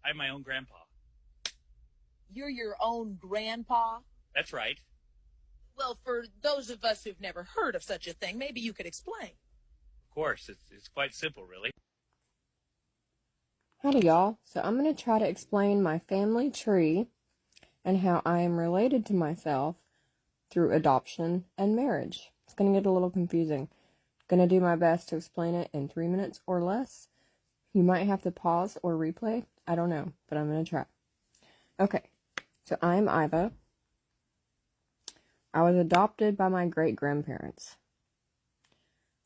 I'm my own grandpa. You're your own grandpa? That's right. Well, for those of us who've never heard of such a thing, maybe you could explain. Of course, it's quite simple, really. Howdy, y'all. So I'm going to try to explain my family tree and how I am related to myself through adoption and marriage. It's going to get a little confusing. Going to do my best to explain it in 3 minutes or less. You might have to pause or replay. I don't know, but I'm going to try. Okay, so I'm Iva. I was adopted by my great-grandparents.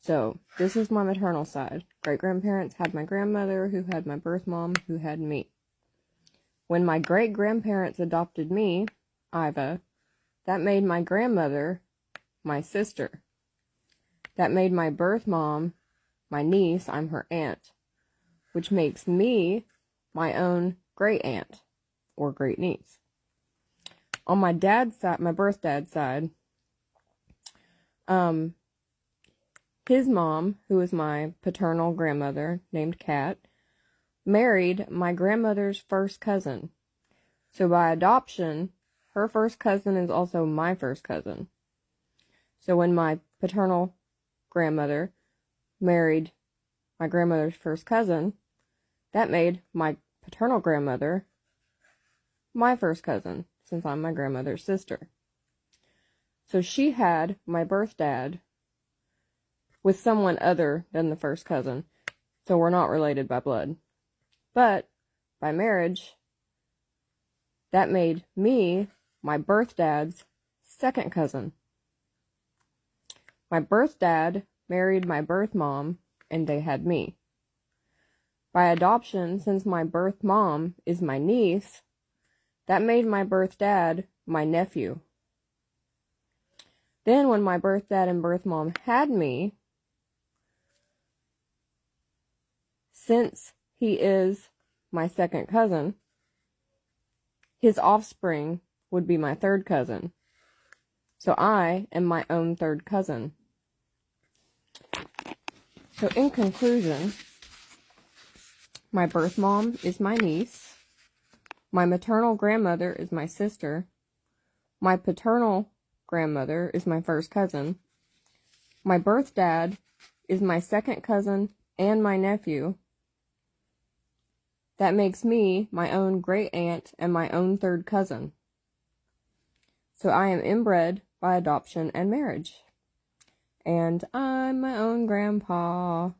So, this is my maternal side. Great-grandparents had my grandmother, who had my birth mom, who had me. When my great-grandparents adopted me, Iva, that made my grandmother my sister. That made my birth mom my niece, I'm her aunt, which makes me my own great-aunt, or great-niece. On my dad's side, my birth dad's side, his mom, who was my paternal grandmother, named Kat, married my grandmother's first cousin. So by adoption, her first cousin is also my first cousin. So when my paternal grandmother married my grandmother's first cousin, that made my paternal grandmother my first cousin, since I'm my grandmother's sister. So she had my birth dad with someone other than the first cousin, so we're not related by blood. But by marriage, that made me my birth dad's second cousin. My birth dad married my birth mom, and they had me. By adoption, since my birth mom is my niece, that made my birth dad my nephew. Then when my birth dad and birth mom had me, since he is my second cousin, his offspring would be my third cousin. So I am my own third cousin. So in conclusion, my birth mom is my niece. My maternal grandmother is my sister. My paternal grandmother is my first cousin. My birth dad is my second cousin and my nephew. That makes me my own great aunt and my own third cousin. So I am inbred by adoption and marriage. And I'm my own grandpa.